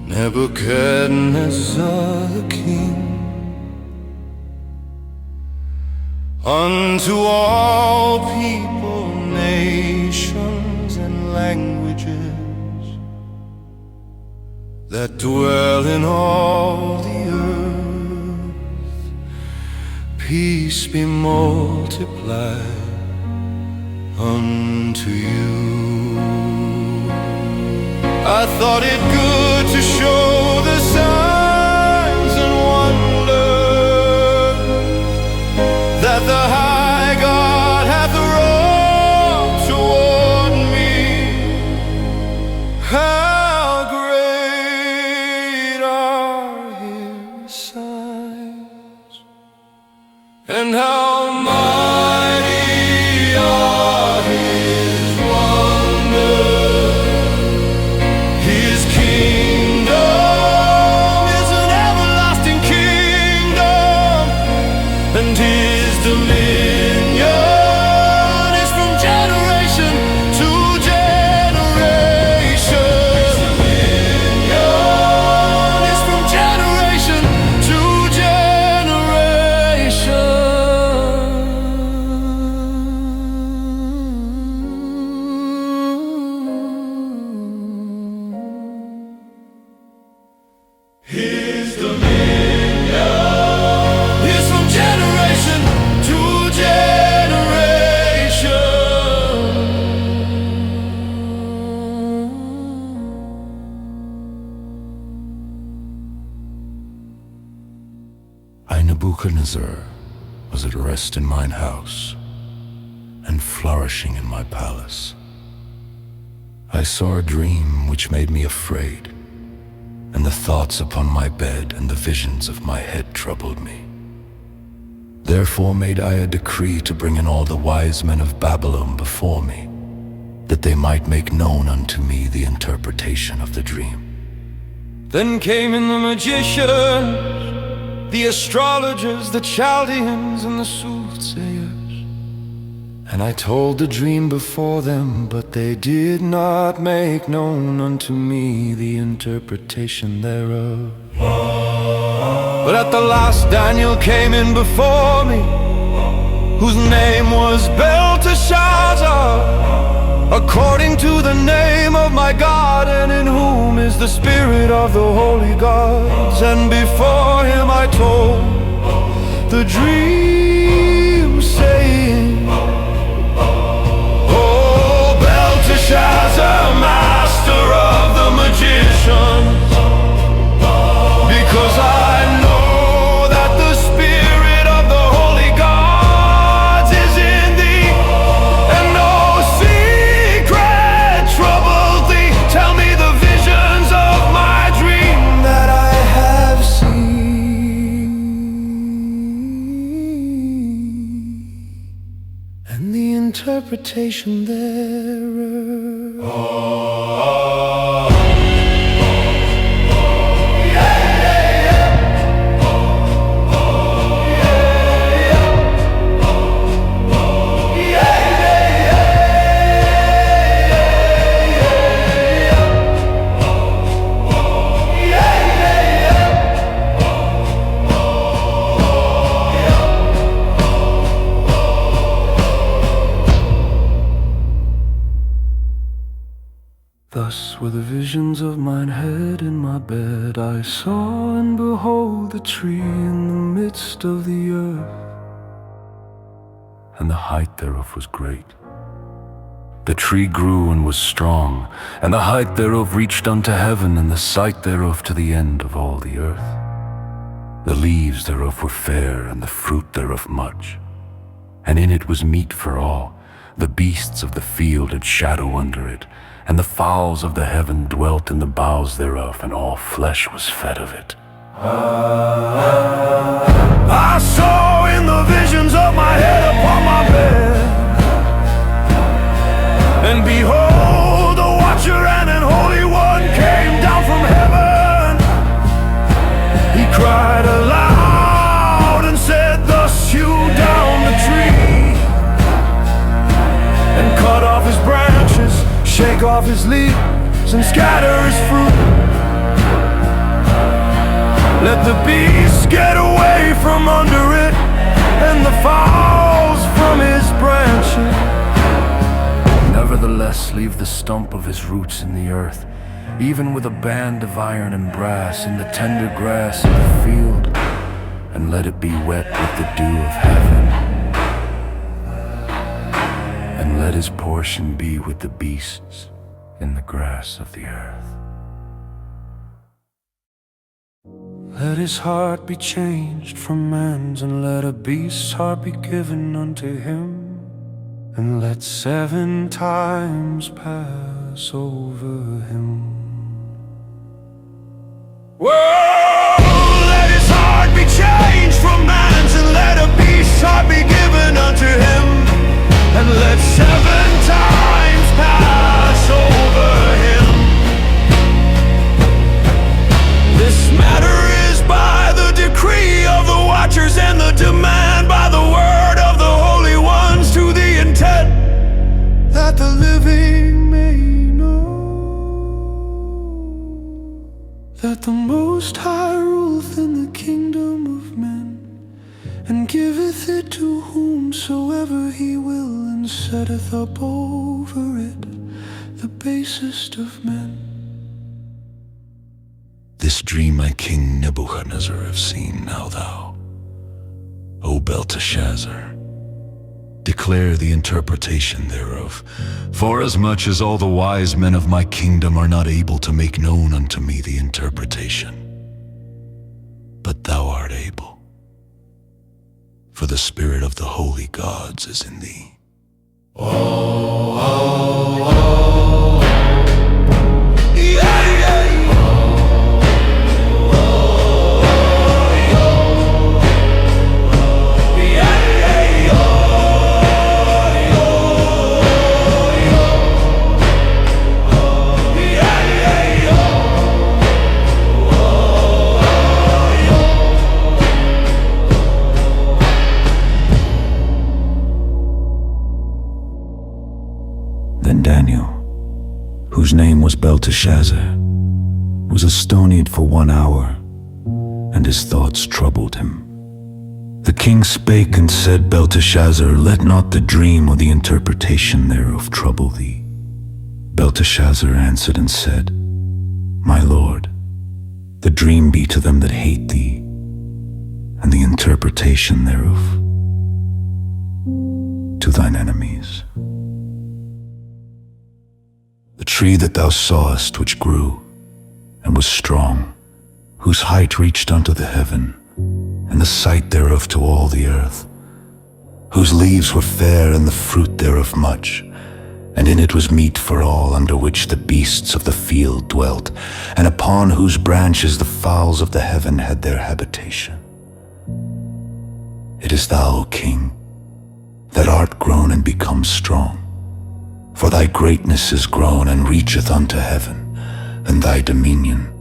Nebuchadnezzar the king, unto all people, nations, and languages that dwell in all the earth, peace be multiplied unto you. I thought it good to show the signs and wonders that the high God hath wrought toward me. How great are his signs, and how mighty are his wonders. His kingdom is an everlasting kingdom, and his dominion is from generation to generation. His dominion is from generation to generation. His dominion is from generation to generation. I Nebuchadnezzar was at rest in mine house, and flourishing in my palace. I saw a dream which made me afraid, and the thoughts upon my bed and the visions of my head troubled me. Therefore made I a decree to bring in all the wise men of Babylon before me, that they might make known unto me the interpretation of the dream. Then came in the magicians, the astrologers, the Chaldeans, and the soothsayers. And I told the dream before them, but they did not make known unto me the interpretation thereof. But at the last Daniel came in before me, whose name was Belteshazzar, according to the name of my God, and in whom is the spirit of the holy gods. And before him I told the dream, saying, Belteshazzar, master of the magicians, because I know that the spirit of the holy gods is in thee, and no secret troubles thee. Tell me the visions of my dream that I have seen, and the interpretation thereof. Thus were the visions of mine head in my bed. I saw and behold the tree in the midst of the earth, and the height thereof was great. The tree grew and was strong, and the height thereof reached unto heaven, and the sight thereof to the end of all the earth. The leaves thereof were fair, and the fruit thereof much, and in it was meat for all. The beasts of the field had shadow under it, and the fowls of the heaven dwelt in the boughs thereof, and all flesh was fed of it. I saw in the visions of my head upon my bed, and behold, the watcher and an holy one came down from heaven. He cried aloud and said, thus hew down the tree off his leaves and scatter his fruit. Let the beast get away from under it, and the fowls from his branches. Nevertheless, leave the stump of his roots in the earth, even with a band of iron and brass, in the tender grass of the field, and let it be wet with the dew of heaven, and let his portion be with the beasts in the grass of the earth. Let his heart be changed from man's, and let a beast's heart be given unto him, and let 7 times pass over him. Whoa! Let his heart be changed from man's, and let a beast's heart be given unto him, and let 7 times pass over him. This matter is by the decree of the watchers, and the demand by the word of the holy ones, to the intent that the living may know that the Most High ruleth in the kingdom of men, and giveth it to whomsoever he will, and setteth up over it the basest of men. This dream I, King Nebuchadnezzar, have seen. Now thou, O Belteshazzar, declare the interpretation thereof, forasmuch as all the wise men of my kingdom are not able to make known unto me the interpretation. But thou art able, for the spirit of the holy gods is in thee. Then Daniel, whose name was Belteshazzar, was astonied for 1 hour, and his thoughts troubled him. The king spake and said, Belteshazzar, let not the dream or the interpretation thereof trouble thee. Belteshazzar answered and said, My lord, the dream be to them that hate thee, and the interpretation thereof to thine enemies. The tree that thou sawest, which grew and was strong, whose height reached unto the heaven, and the sight thereof to all the earth, whose leaves were fair and the fruit thereof much, and in it was meat for all, under which the beasts of the field dwelt, and upon whose branches the fowls of the heaven had their habitation. It is thou, O King, that art grown and become strong, for thy greatness is grown and reacheth unto heaven, and thy dominion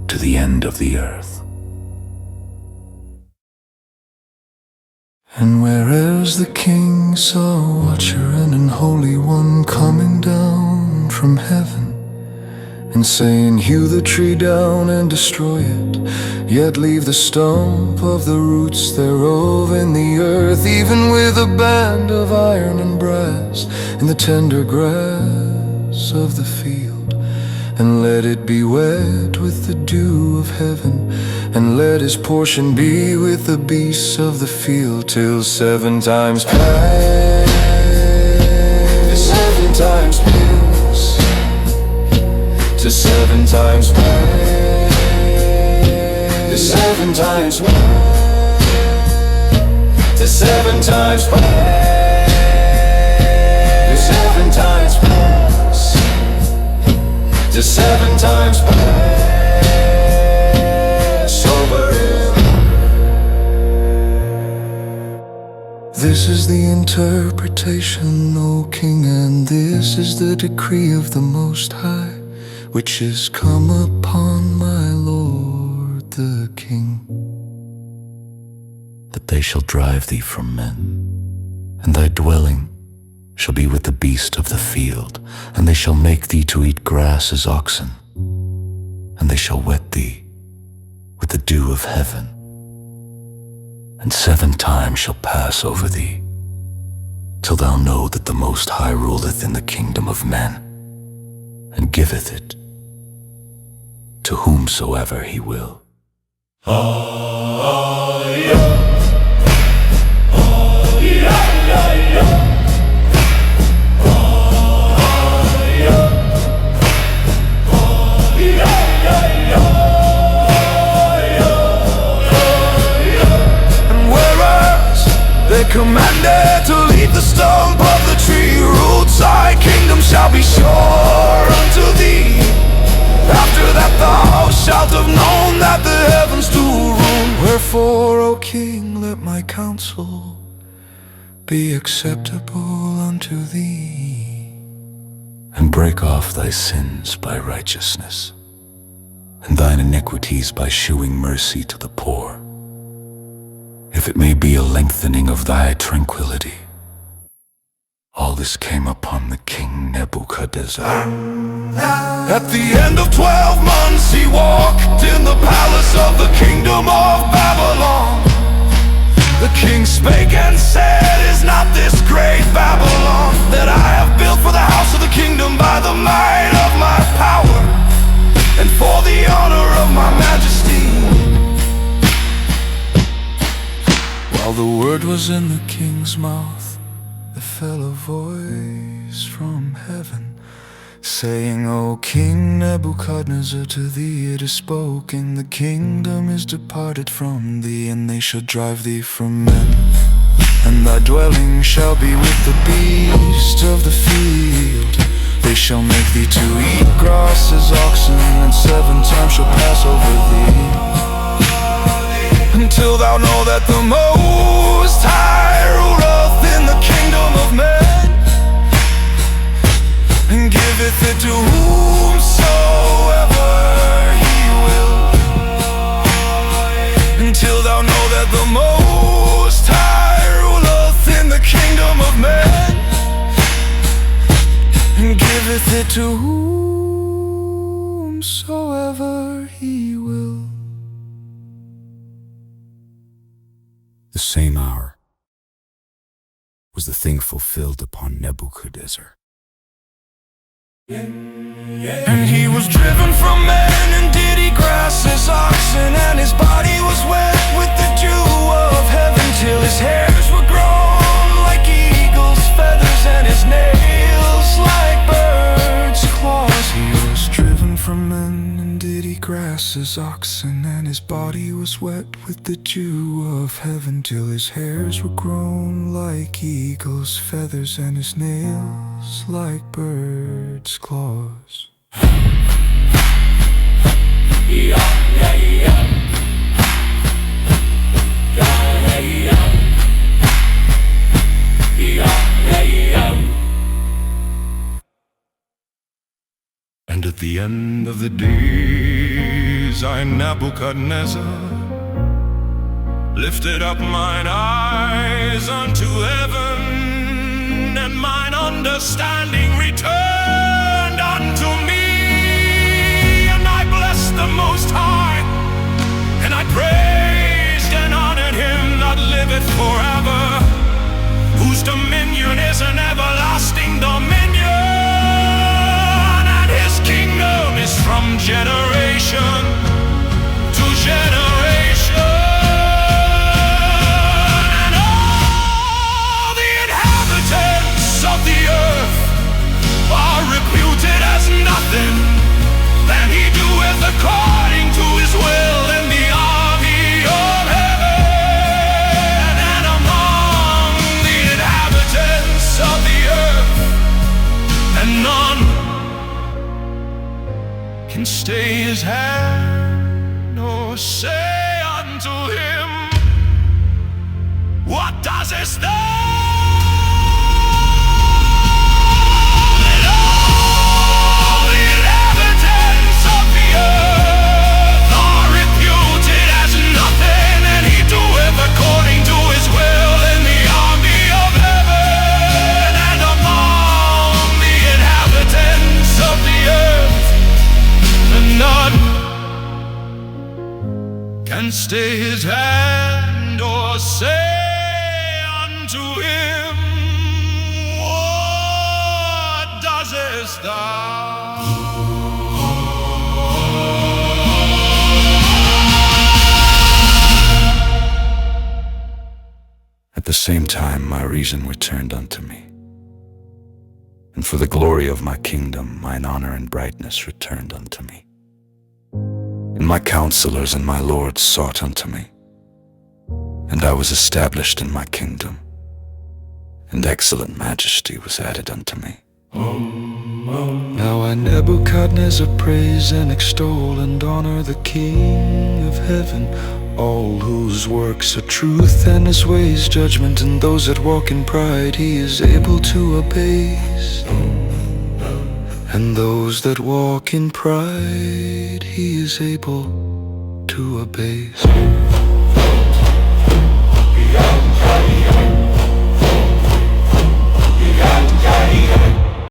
to the end of the earth. And whereas the king saw a watcher and an holy one coming down from heaven, and saying, Hew the tree down and destroy it, yet leave the stump of the roots thereof in the earth, even with a band of iron and brass, in the tender grass of the field, and let it be wet with the dew of heaven, and let his portion be with the beasts of the field, till 7 times pass, 7 times pass, to 7 times pass, 7 times pass, to 7 times pass, 7 times pass, to 7 times pass over him. This is the interpretation, O King, and this is the decree of the Most High, which is come upon my Lord the King, That they shall drive thee from men, and thy dwelling shall be with the beast of the field, and they shall make thee to eat grass as oxen, and they shall wet thee with the dew of heaven. And 7 times shall pass over thee, till thou know that the Most High ruleth in the kingdom of men, and giveth it to whomsoever he will. They commanded to leave the stump of the tree. Ruled thy kingdom shall be sure unto thee. After that thou shalt have known that the heavens do rule. Wherefore, O King, let my counsel be acceptable unto thee. And break off thy sins by righteousness, and thine iniquities by shewing mercy to the poor, if it may be a lengthening of thy tranquility. All this came upon the king Nebuchadnezzar. At the end of 12 months he walked in the palace of the kingdom of Babylon. The king spake and said, Is not this great Babylon that I have built for the house of the kingdom by the might of my power and for the honor of my majesty? While the word was in the king's mouth, there fell a voice from heaven, saying, O King Nebuchadnezzar, to thee it is spoken, the kingdom is departed from thee, and they shall drive thee from men. And thy dwelling shall be with the beast of the field. They shall make thee to eat grass as oxen, and 7 times shall pass over thee, until thou know that the Most High ruleth in the kingdom of men, and giveth it to whomsoever he will. Until thou know that the Most High ruleth in the kingdom of men, and giveth it to whomsoever he will. The same hour was the thing fulfilled upon Nebuchadnezzar. And he was driven from men and did eat grass as oxen, and his body was wet with the dew of heaven, till his hairs were grown like eagle's feathers, and his nails like birds' claws. He was driven from men and did eat grass as oxen, and his body was wet with the dew of heaven, till his hairs were grown like eagle's feathers, and his nails like birds' claws. And at the end of the days, I, Nebuchadnezzar, lifted up mine eyes unto heaven, and mine understanding returned unto me. And I blessed the Most High, and I praised and honored him that liveth forever, whose dominion is an everlasting dominion, and his kingdom is from generation to generation. And all the inhabitants of the earth are reputed as nothing, that he doeth according to his will in the army of heaven. And among the inhabitants of the earth, and none can stay his hand, nor say unto him, What doest thou? And all the inhabitants of the earth are reputed as nothing, and he doeth according to his will in the army of heaven. And among stay his hand, or say unto him, what doest thou? At the same time my reason returned unto me, and for the glory of my kingdom mine honor and brightness returned unto me. And my counselors and my lords sought unto me, and I was established in my kingdom, and excellent majesty was added unto me. Now I Nebuchadnezzar praise and extol and honor the King of heaven, all whose works are truth and his ways judgment, and those that walk in pride he is able to abase. And those that walk in pride he is able to abase.